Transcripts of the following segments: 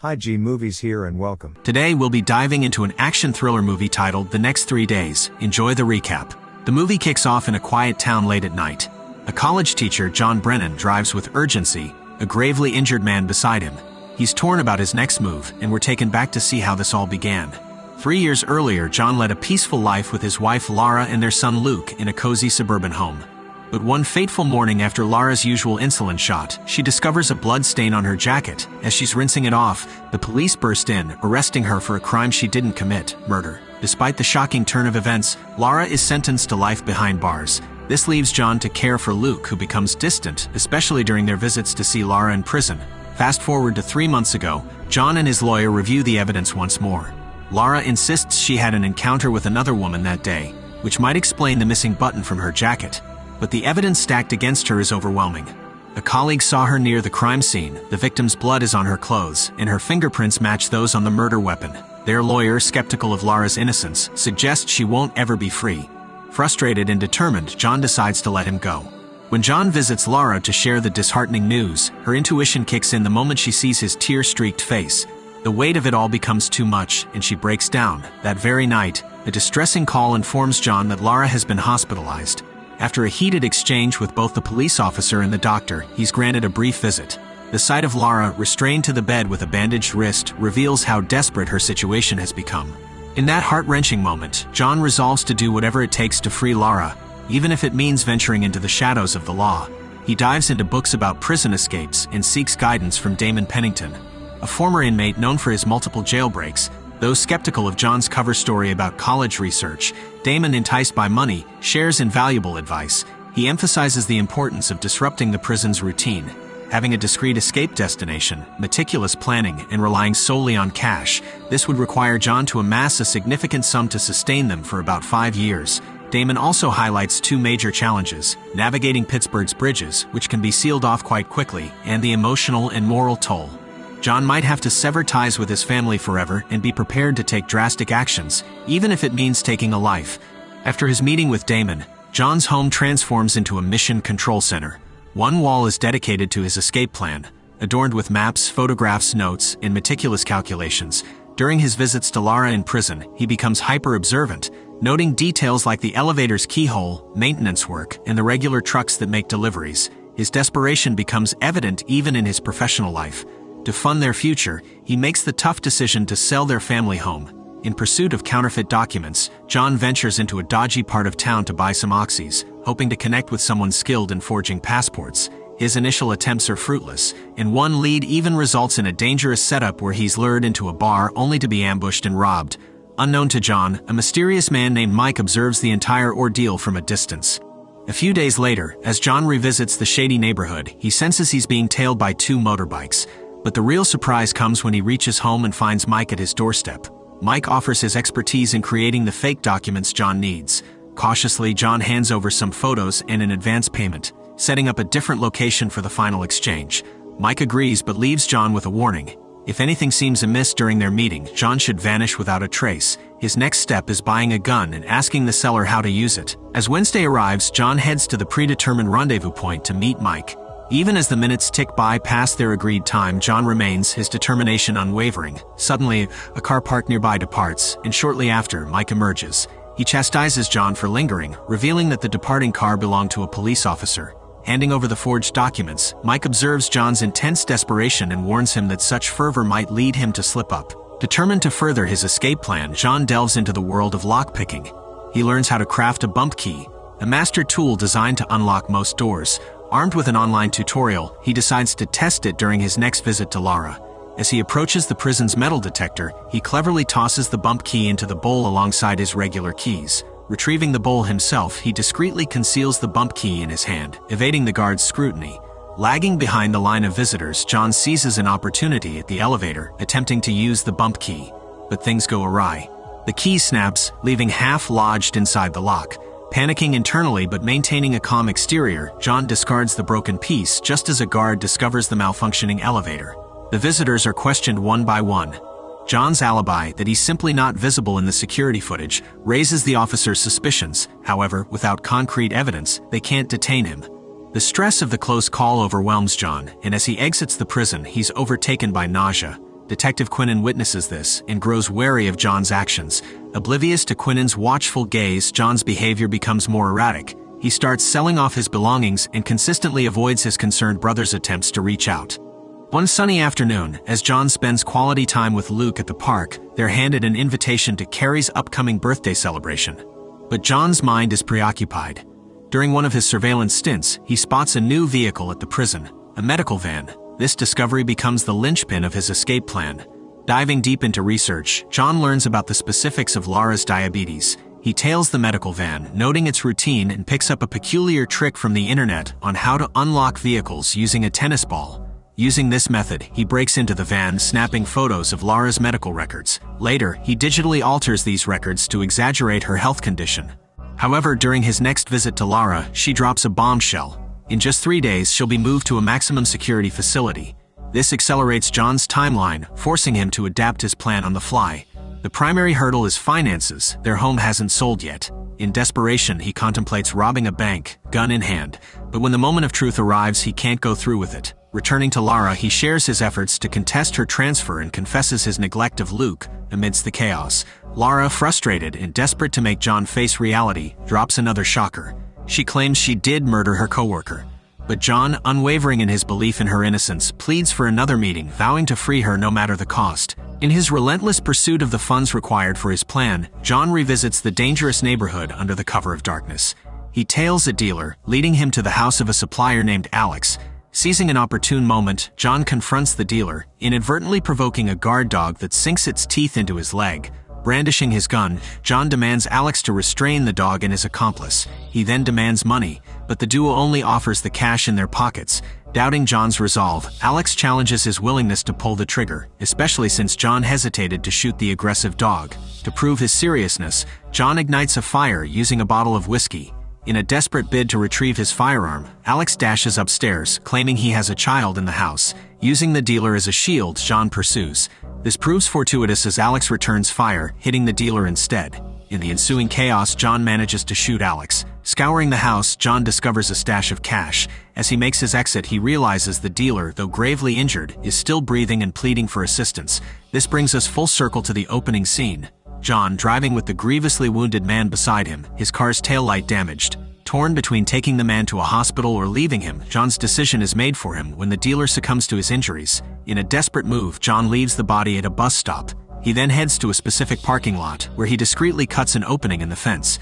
Hi G Movies here and welcome. Today we'll be diving into an action thriller movie titled The Next 3 Days. Enjoy the recap. The movie kicks off in a quiet town late at night. A college teacher, John Brennan, drives with urgency, a gravely injured man beside him. He's torn about his next move, and we're taken back to see how this all began. 3 years earlier, John led a peaceful life with his wife Laura and their son Luke in a cozy suburban home. But one fateful morning after Laura's usual insulin shot, she discovers a blood stain on her jacket. As she's rinsing it off, the police burst in, arresting her for a crime she didn't commit, murder. Despite the shocking turn of events, Laura is sentenced to life behind bars. This leaves John to care for Luke, who becomes distant, especially during their visits to see Laura in prison. Fast forward to 3 months ago, John and his lawyer review the evidence once more. Laura insists she had an encounter with another woman that day, which might explain the missing button from her jacket. But the evidence stacked against her is overwhelming. A colleague saw her near the crime scene, the victim's blood is on her clothes, and her fingerprints match those on the murder weapon. Their lawyer, skeptical of Laura's innocence, suggests she won't ever be free. Frustrated and determined, John decides to let him go. When John visits Laura to share the disheartening news, her intuition kicks in the moment she sees his tear-streaked face. The weight of it all becomes too much, and she breaks down. That very night, a distressing call informs John that Laura has been hospitalized. After a heated exchange with both the police officer and the doctor, he's granted a brief visit. The sight of Laura, restrained to the bed with a bandaged wrist, reveals how desperate her situation has become. In that heart-wrenching moment, John resolves to do whatever it takes to free Laura, even if it means venturing into the shadows of the law. He dives into books about prison escapes and seeks guidance from Damon Pennington, a former inmate known for his multiple jailbreaks. Though skeptical of John's cover story about college research, Damon, enticed by money, shares invaluable advice. He emphasizes the importance of disrupting the prison's routine, having a discreet escape destination, meticulous planning, and relying solely on cash. This would require John to amass a significant sum to sustain them for about 5 years. Damon also highlights 2 major challenges: navigating Pittsburgh's bridges, which can be sealed off quite quickly, and the emotional and moral toll. John might have to sever ties with his family forever and be prepared to take drastic actions, even if it means taking a life. After his meeting with Damon, John's home transforms into a mission control center. One wall is dedicated to his escape plan, adorned with maps, photographs, notes, and meticulous calculations. During his visits to Laura in prison, he becomes hyper-observant, noting details like the elevator's keyhole, maintenance work, and the regular trucks that make deliveries. His desperation becomes evident even in his professional life. To fund their future, he makes the tough decision to sell their family home. In pursuit of counterfeit documents, John ventures into a dodgy part of town to buy some oxys, hoping to connect with someone skilled in forging passports. His initial attempts are fruitless, and one lead even results in a dangerous setup where he's lured into a bar only to be ambushed and robbed. Unknown to John, a mysterious man named Mike observes the entire ordeal from a distance. A few days later, as John revisits the shady neighborhood, he senses he's being tailed by 2 motorbikes. But the real surprise comes when he reaches home and finds Mike at his doorstep. Mike offers his expertise in creating the fake documents John needs. Cautiously, John hands over some photos and an advance payment, setting up a different location for the final exchange. Mike agrees but leaves John with a warning. If anything seems amiss during their meeting, John should vanish without a trace. His next step is buying a gun and asking the seller how to use it. As Wednesday arrives, John heads to the predetermined rendezvous point to meet Mike. Even as the minutes tick by past their agreed time, John remains, his determination unwavering. Suddenly, a car parked nearby departs, and shortly after, Mike emerges. He chastises John for lingering, revealing that the departing car belonged to a police officer. Handing over the forged documents, Mike observes John's intense desperation and warns him that such fervor might lead him to slip up. Determined to further his escape plan, John delves into the world of lockpicking. He learns how to craft a bump key, a master tool designed to unlock most doors. Armed with an online tutorial, he decides to test it during his next visit to Laura. As he approaches the prison's metal detector, he cleverly tosses the bump key into the bowl alongside his regular keys. Retrieving the bowl himself, he discreetly conceals the bump key in his hand, evading the guard's scrutiny. Lagging behind the line of visitors, John seizes an opportunity at the elevator, attempting to use the bump key. But things go awry. The key snaps, leaving half lodged inside the lock. Panicking internally but maintaining a calm exterior, John discards the broken piece just as a guard discovers the malfunctioning elevator. The visitors are questioned one by one. John's alibi, that he's simply not visible in the security footage, raises the officer's suspicions. However, without concrete evidence, they can't detain him. The stress of the close call overwhelms John, and as he exits the prison, he's overtaken by nausea. Detective Quinnen witnesses this and grows wary of John's actions. Oblivious to Quinnen's watchful gaze, John's behavior becomes more erratic. He starts selling off his belongings and consistently avoids his concerned brother's attempts to reach out. One sunny afternoon, as John spends quality time with Luke at the park, they're handed an invitation to Carrie's upcoming birthday celebration. But John's mind is preoccupied. During one of his surveillance stints, he spots a new vehicle at the prison, a medical van. This discovery becomes the linchpin of his escape plan. Diving deep into research, John learns about the specifics of Lara's diabetes. He tails the medical van, noting its routine, and picks up a peculiar trick from the internet on how to unlock vehicles using a tennis ball. Using this method, he breaks into the van, snapping photos of Lara's medical records. Later, he digitally alters these records to exaggerate her health condition. However, during his next visit to Lara, she drops a bombshell. In just 3 days, she'll be moved to a maximum security facility. This accelerates John's timeline, forcing him to adapt his plan on the fly. The primary hurdle is finances. Their home hasn't sold yet. In desperation, he contemplates robbing a bank, gun in hand. But when the moment of truth arrives, he can't go through with it. Returning to Lara, he shares his efforts to contest her transfer and confesses his neglect of Luke amidst the chaos. Lara, frustrated and desperate to make John face reality, drops another shocker. She claims she did murder her coworker. But John, unwavering in his belief in her innocence, pleads for another meeting, vowing to free her no matter the cost. In his relentless pursuit of the funds required for his plan, John revisits the dangerous neighborhood under the cover of darkness. He tails a dealer, leading him to the house of a supplier named Alex. Seizing an opportune moment, John confronts the dealer, inadvertently provoking a guard dog that sinks its teeth into his leg. Brandishing his gun, John demands Alex to restrain the dog and his accomplice. He then demands money, but the duo only offers the cash in their pockets. Doubting John's resolve, Alex challenges his willingness to pull the trigger, especially since John hesitated to shoot the aggressive dog. To prove his seriousness, John ignites a fire using a bottle of whiskey. In a desperate bid to retrieve his firearm, Alex dashes upstairs, claiming he has a child in the house. Using the dealer as a shield, John pursues. This proves fortuitous as Alex returns fire, hitting the dealer instead. In the ensuing chaos, John manages to shoot Alex. Scouring the house, John discovers a stash of cash. As he makes his exit, he realizes the dealer, though gravely injured, is still breathing and pleading for assistance. This brings us full circle to the opening scene. John, driving with the grievously wounded man beside him, his car's taillight damaged. Torn between taking the man to a hospital or leaving him, John's decision is made for him when the dealer succumbs to his injuries. In a desperate move, John leaves the body at a bus stop. He then heads to a specific parking lot, where he discreetly cuts an opening in the fence.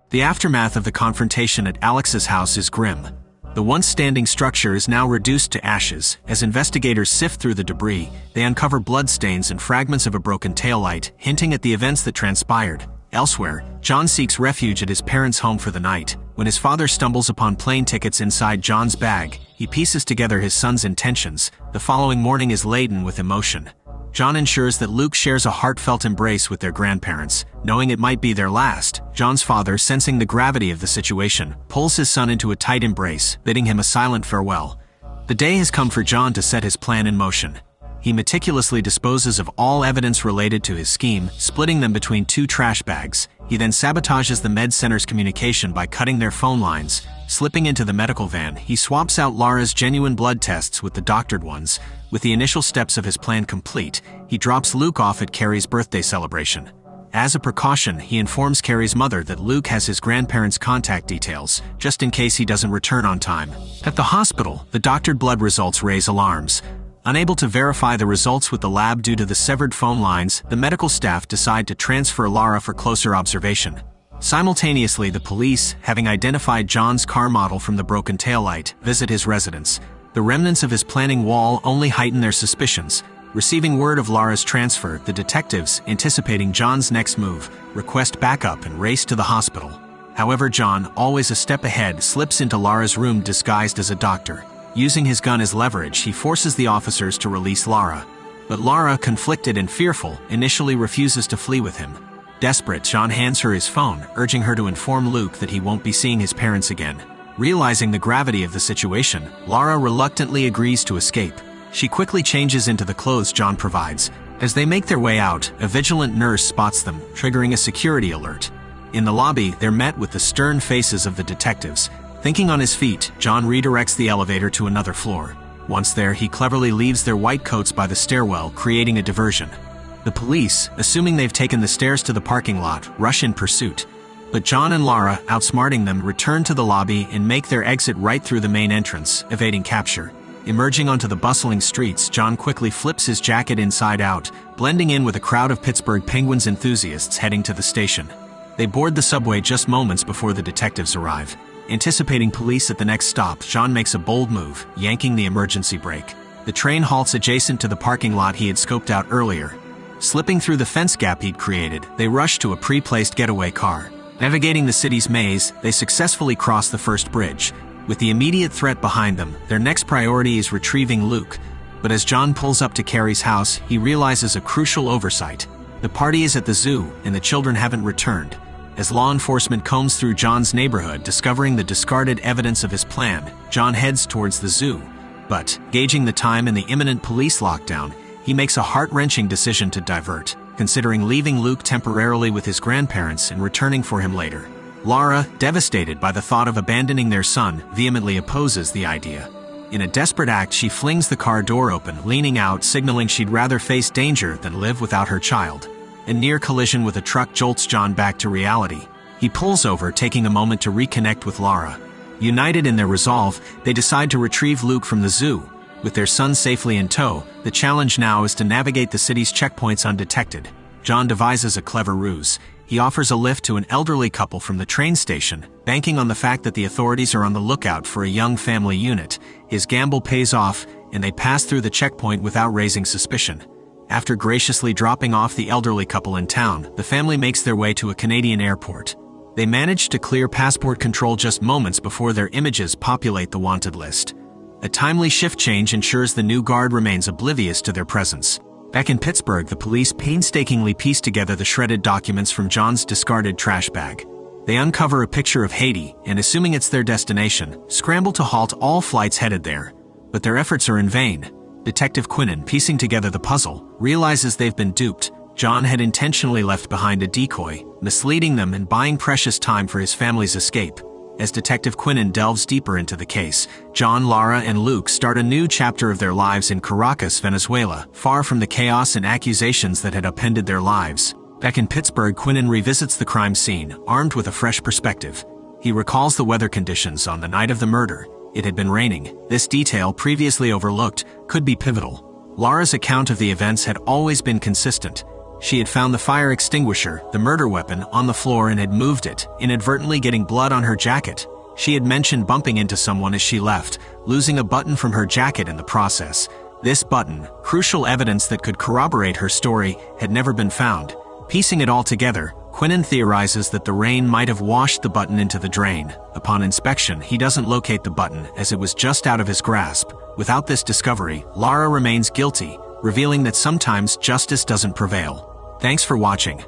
The aftermath of the confrontation at Alex's house is grim. The once standing structure is now reduced to ashes. As investigators sift through the debris, they uncover bloodstains and fragments of a broken taillight, hinting at the events that transpired. Elsewhere, John seeks refuge at his parents' home for the night. When his father stumbles upon plane tickets inside John's bag, he pieces together his son's intentions. The following morning is laden with emotion. John ensures that Luke shares a heartfelt embrace with their grandparents. Knowing it might be their last, John's father, sensing the gravity of the situation, pulls his son into a tight embrace, bidding him a silent farewell. The day has come for John to set his plan in motion. He meticulously disposes of all evidence related to his scheme, splitting them between 2 trash bags. He then sabotages the med center's communication by cutting their phone lines. Slipping into the medical van, he swaps out Lara's genuine blood tests with the doctored ones. With the initial steps of his plan complete, he drops Luke off at Carrie's birthday celebration. As a precaution, he informs Carrie's mother that Luke has his grandparents' contact details, just in case he doesn't return on time. At the hospital, the doctored blood results raise alarms. Unable to verify the results with the lab due to the severed phone lines, the medical staff decide to transfer Lara for closer observation. Simultaneously, the police, having identified John's car model from the broken taillight, visit his residence. The remnants of his planning wall only heighten their suspicions. Receiving word of Lara's transfer, the detectives, anticipating John's next move, request backup and race to the hospital. However, John, always a step ahead, slips into Lara's room disguised as a doctor. Using his gun as leverage, he forces the officers to release Lara. But Lara, conflicted and fearful, initially refuses to flee with him. Desperate, John hands her his phone, urging her to inform Luke that he won't be seeing his parents again. Realizing the gravity of the situation, Lara reluctantly agrees to escape. She quickly changes into the clothes John provides. As they make their way out, a vigilant nurse spots them, triggering a security alert. In the lobby, they're met with the stern faces of the detectives. Thinking on his feet, John redirects the elevator to another floor. Once there, he cleverly leaves their white coats by the stairwell, creating a diversion. The police, assuming they've taken the stairs to the parking lot, rush in pursuit. But John and Lara, outsmarting them, return to the lobby and make their exit right through the main entrance, evading capture. Emerging onto the bustling streets, John quickly flips his jacket inside out, blending in with a crowd of Pittsburgh Penguins enthusiasts heading to the station. They board the subway just moments before the detectives arrive. Anticipating police at the next stop, John makes a bold move, yanking the emergency brake. The train halts adjacent to the parking lot he had scoped out earlier. Slipping through the fence gap he'd created, they rush to a pre-placed getaway car. Navigating the city's maze, they successfully cross the first bridge. With the immediate threat behind them, their next priority is retrieving Luke. But as John pulls up to Carrie's house, he realizes a crucial oversight. The party is at the zoo, and the children haven't returned. As law enforcement combs through John's neighborhood, discovering the discarded evidence of his plan, John heads towards the zoo. But, gauging the time and the imminent police lockdown, he makes a heart-wrenching decision to divert, considering leaving Luke temporarily with his grandparents and returning for him later. Lara, devastated by the thought of abandoning their son, vehemently opposes the idea. In a desperate act, she flings the car door open, leaning out, signaling she'd rather face danger than live without her child. A near collision with a truck jolts John back to reality. He pulls over, taking a moment to reconnect with Lara. United in their resolve, they decide to retrieve Luke from the zoo. With their son safely in tow, the challenge now is to navigate the city's checkpoints undetected. John devises a clever ruse. He offers a lift to an elderly couple from the train station, banking on the fact that the authorities are on the lookout for a young family unit. His gamble pays off, and they pass through the checkpoint without raising suspicion. After graciously dropping off the elderly couple in town, the family makes their way to a Canadian airport. They manage to clear passport control just moments before their images populate the wanted list. A timely shift change ensures the new guard remains oblivious to their presence. Back in Pittsburgh, the police painstakingly piece together the shredded documents from John's discarded trash bag. They uncover a picture of Haiti and, assuming it's their destination, scramble to halt all flights headed there. But their efforts are in vain. Detective Quinnen, piecing together the puzzle, realizes they've been duped. John had intentionally left behind a decoy, misleading them and buying precious time for his family's escape. As Detective Quinnen delves deeper into the case, John, Lara, and Luke start a new chapter of their lives in Caracas, Venezuela, far from the chaos and accusations that had upended their lives. Back in Pittsburgh, Quinnen revisits the crime scene, armed with a fresh perspective. He recalls the weather conditions on the night of the murder. It had been raining. This detail, previously overlooked, could be pivotal. Lara's account of the events had always been consistent. She had found the fire extinguisher, the murder weapon, on the floor and had moved it, inadvertently getting blood on her jacket. She had mentioned bumping into someone as she left, losing a button from her jacket in the process. This button, crucial evidence that could corroborate her story, had never been found. Piecing it all together, Quinnen theorizes that the rain might have washed the button into the drain. Upon inspection, he doesn't locate the button as it was just out of his grasp. Without this discovery, Lara remains guilty, revealing that sometimes justice doesn't prevail. Thanks for watching.